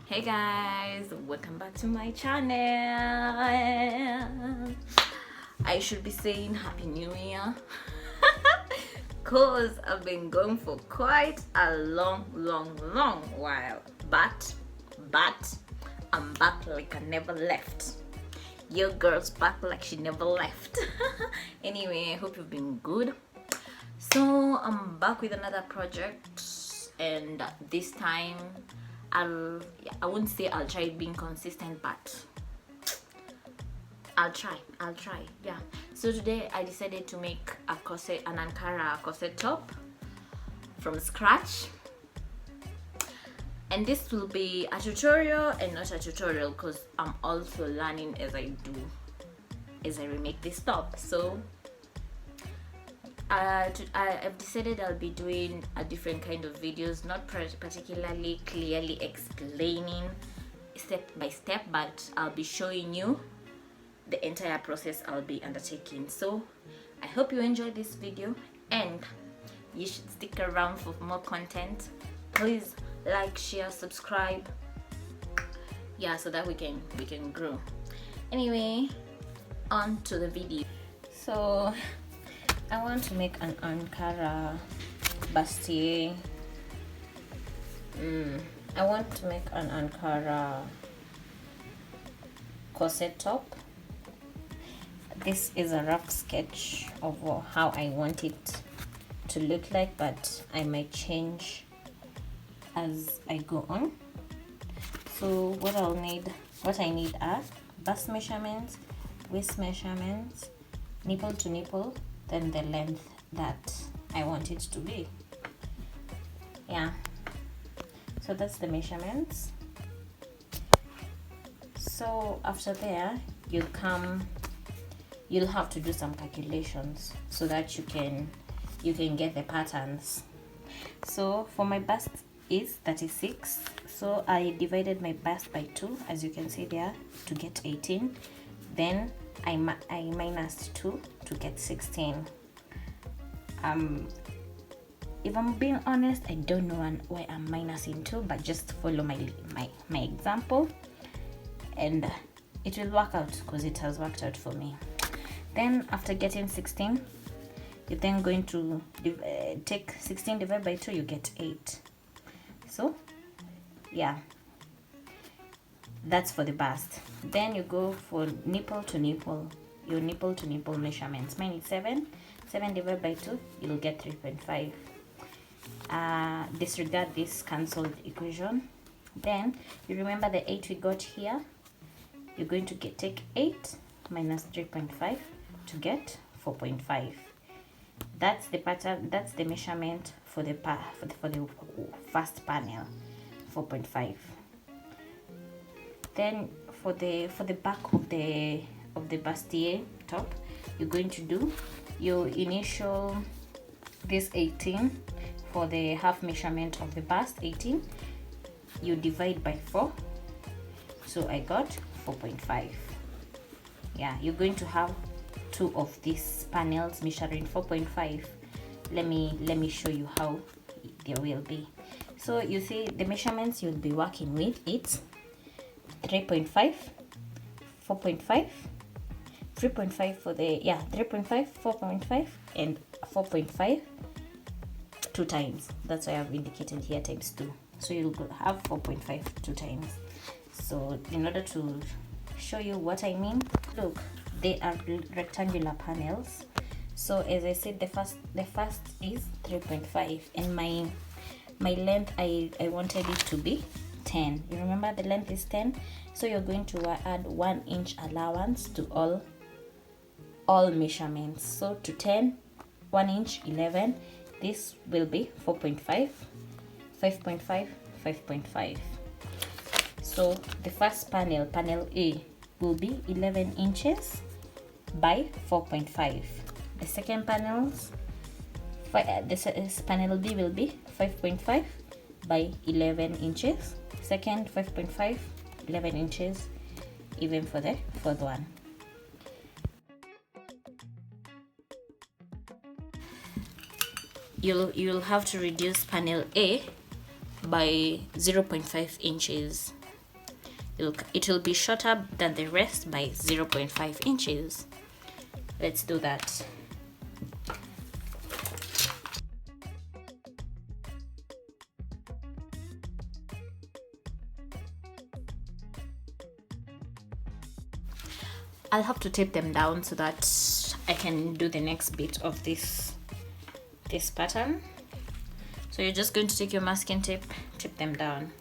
Hey guys, welcome back to my channel. I should be saying Happy New Year cause I've been gone for quite a long while, but I'm back like I never left. Your girl's back like she never left. Anyway, I hope you've been good. So I'm back with another project, and this time I wouldn't say I'll try being consistent, but I'll try. Yeah. So today I decided to make an Ankara corset top from scratch, and this will be a tutorial and not a tutorial because I'm also learning as I remake this top. So I've decided I'll be doing a different kind of videos, not particularly clearly explaining step by step, but I'll be showing you the entire process I'll be undertaking. So I hope you enjoyed this video and you should stick around for more content. Please like, share, subscribe, yeah, so that we can grow. Anyway, on to the video. So I want to make an Ankara bustier. I want to make an Ankara corset top. This is a rough sketch of how I want it to look like, but I might change as I go on. So what I need are bust measurements, waist measurements, nipple to nipple, then the length that I want it to be. Yeah, so that's the measurements. So after there, you'll have to do some calculations so that you can get the patterns. So for my bust is 36, so I divided my bust by 2, as you can see there, to get 18. Then I minused 2 to get 16. If I'm being honest, I don't know why I'm minusing 2, but just follow my example and it will work out because it has worked out for me. Then after getting 16, you're then going to take 16 divided by 2, you get 8. So yeah, that's for the bust. Then you go for nipple to nipple, your nipple to nipple measurements. Mine is 7 divided by 2, you'll get 3.5. Disregard this cancelled equation. Then you remember the 8 we got here, you're going to take 8 minus 3.5 to get 4.5. That's the pattern, that's the measurement for the first panel, 4.5. Then for the back of the bustier top, you're going to do your initial, this 18 for the half measurement of the bust, 18, you divide by 4, so I got 4.5. yeah, you're going to have 2 of these panels measuring 4.5. let me show you how there will be. So you see the measurements you'll be working with, it's 3.5, 4.5, 3.5 for the 3.5, 4.5 and 4.5 2 times. That's why I've indicated here times 2, so you'll have 4.5 2 times. So in order to show you what I mean, look, they are rectangular panels. So as I said, the first is 3.5, and my length I wanted it to be 10. You remember the length is 10, so you're going to add 1 inch allowance to all measurements. So to 10, 1 inch, 11. This will be 4.5, 5.5, 5.5. So the first panel A, will be 11 inches by 4.5. The second panel B will be 5.5 by 11 inches. Second, 5.5, 11 inches, even for the fourth one. You'll have to reduce panel A by 0.5 inches it will be shorter than the rest by 0.5 inches. Let's do that. I'll have to tape them down so that I can do the next bit of this pattern. So you're just going to take your masking tape, tape them down.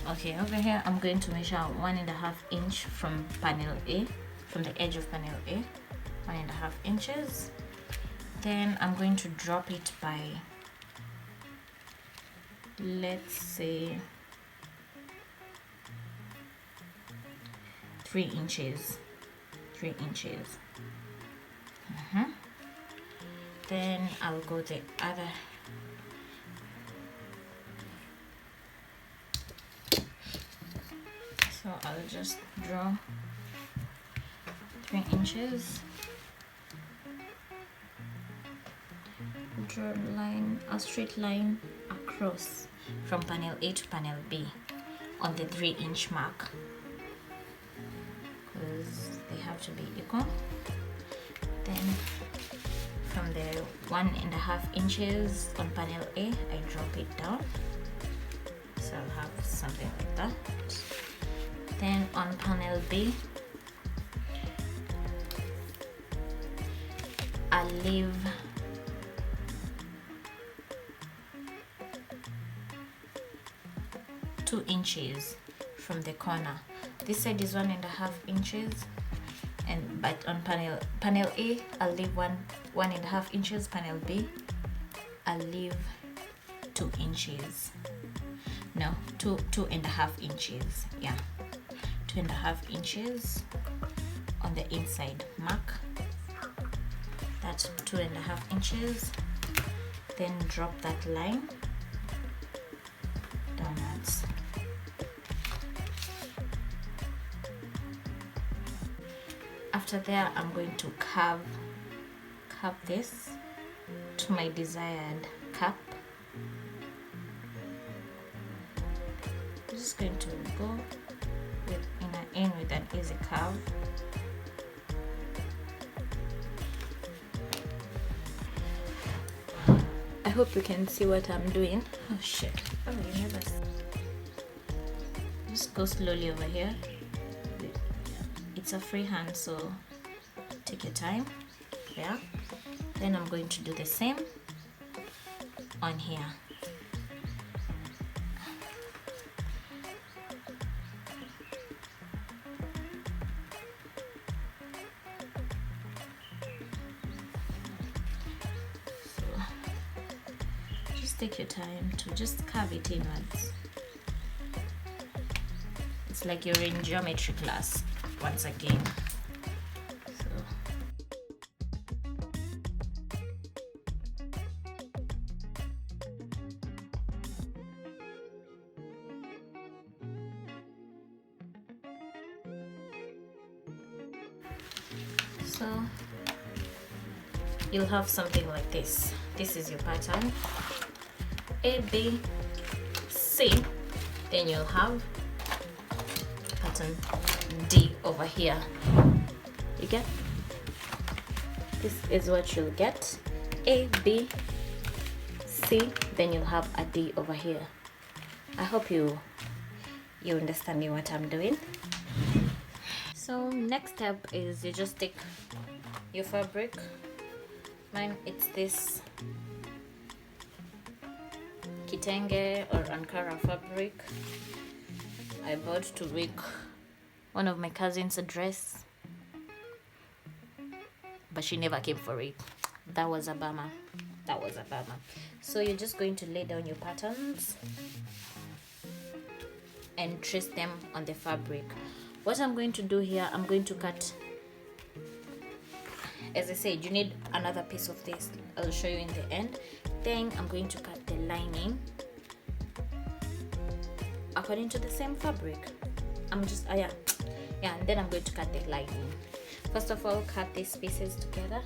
Okay, over here I'm going to measure 1.5 inch from panel A, from the edge of panel A, 1.5 inches. Then I'm going to drop it by, let's say, 3 inches. 3 inches. Then I'll go the other. So I'll just draw 3 inches. Draw a straight line across from panel A to panel B on the 3-inch mark, because they have to be equal. Then from the 1.5 inches on panel A, I drop it down, so I'll have something like that. Then on panel B, I'll leave 2 inches from the corner. This side is 1.5 inches, but on panel A, I'll leave 1.5 inches. Panel B, I'll leave 2 inches. No, 2.5 inches. Yeah, 2.5 inches on the inside. Mark that's 2.5 inches. Then drop that line downwards. After there, I'm going to curve this to my desired cup. I'm just going to go in with an easy curve. I hope you can see what I'm doing. Oh shit. Oh, you never see. Just go slowly over here. It's a free hand, so take your time. Yeah. Then I'm going to do the same on here. Take your time to just carve it inwards. It's like you're in geometry class once again. So you'll have something like this. This is your pattern. A, B, C, then you'll have pattern D over here. You get? This is what you'll get. A, B, C, then you'll have a D over here. I hope you're understanding what I'm doing. So next step is you just take your fabric. Mine, it's this kitenge or Ankara fabric I bought to make one of my cousins a dress, but she never came for it. That was a bummer. So you're just going to lay down your patterns and trace them on the fabric. What I'm going to do here, I'm going to cut, as I said, you need another piece of this. I'll show you in the end. Then I'm going to cut the lining according to the same fabric. I'm just yeah, and then I'm going to cut the lining. First of all, cut these pieces together.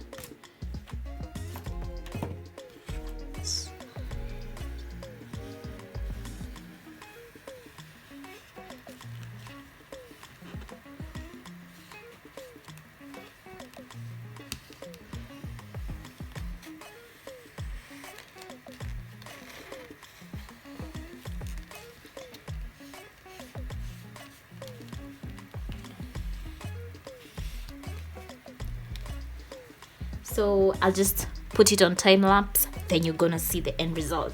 So I'll just put it on time lapse, then you're gonna see the end result.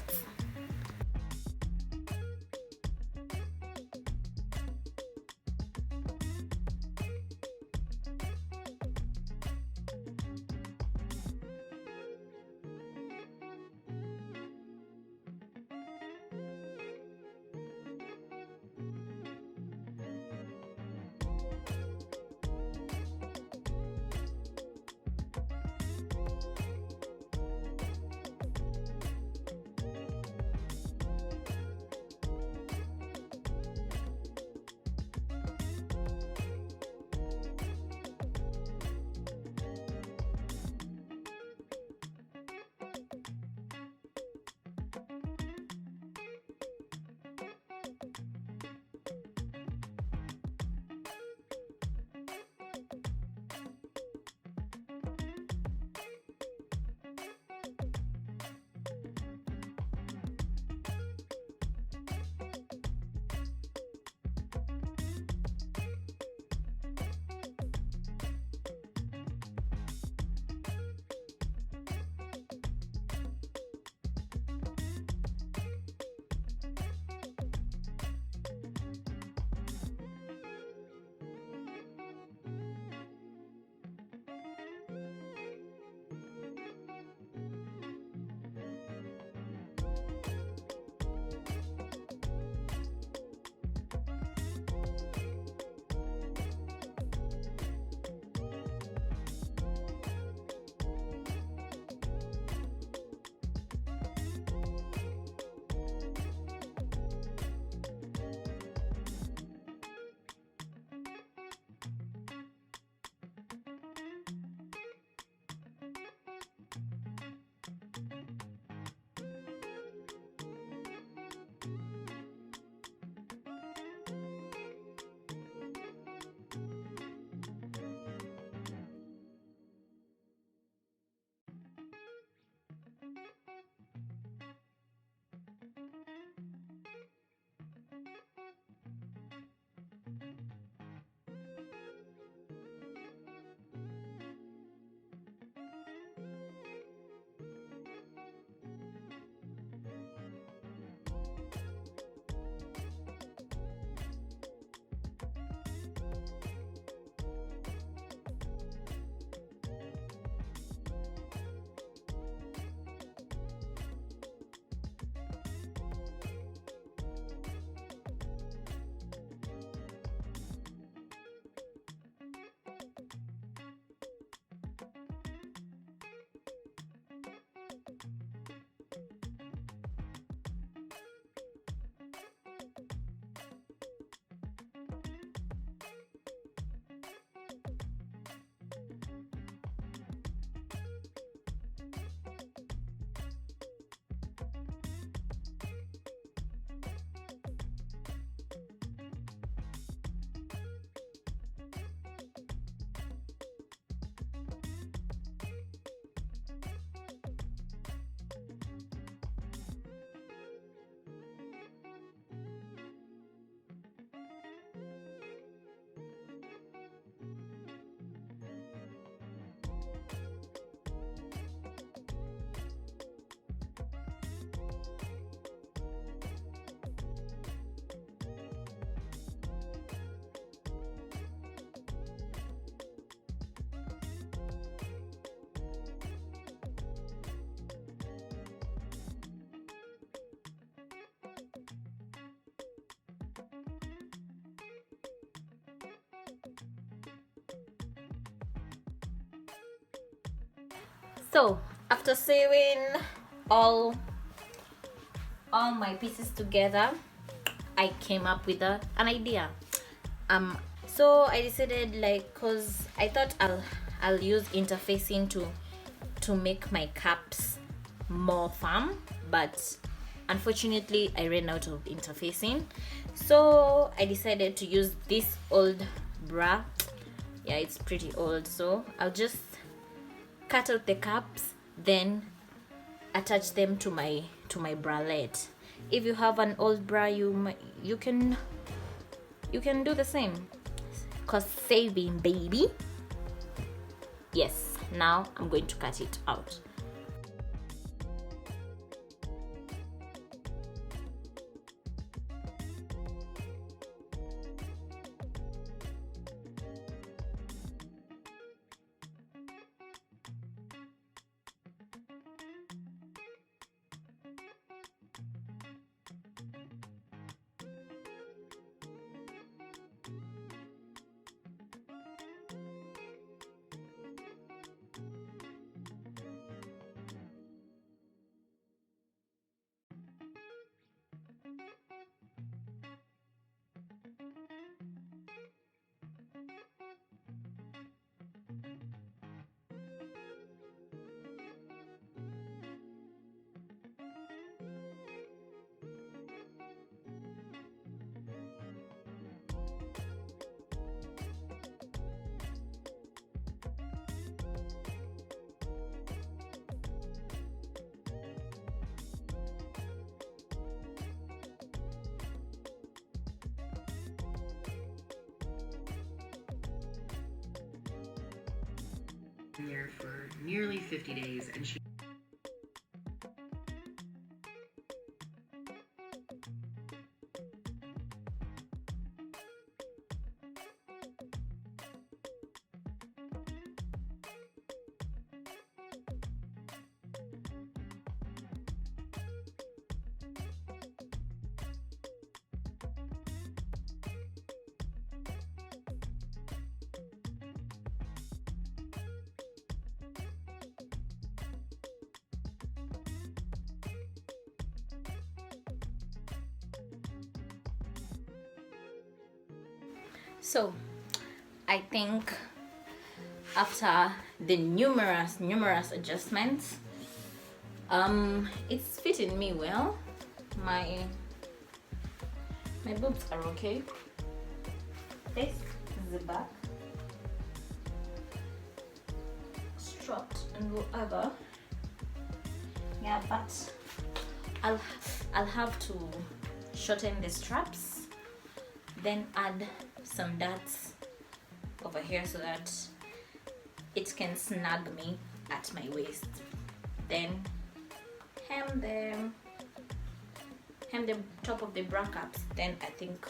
So after sewing all my pieces together, I came up with an idea. So I decided, like, cause I thought I'll use interfacing to make my caps more firm, but unfortunately I ran out of interfacing, so I decided to use this old bra. Yeah, it's pretty old, so I'll just cut out the caps, then attach them to my bralette. If you have an old bra, you can do the same. Cost saving, baby. Yes, now I'm going to cut it out. There for nearly 50 days, and she So I think after the numerous adjustments, it's fitting me well. My boobs are okay. This is the back, strapped and whatever. Yeah, but I'll have to shorten the straps, then add some darts over here so that it can snag me at my waist. Then hem the top of the bra caps. Then I think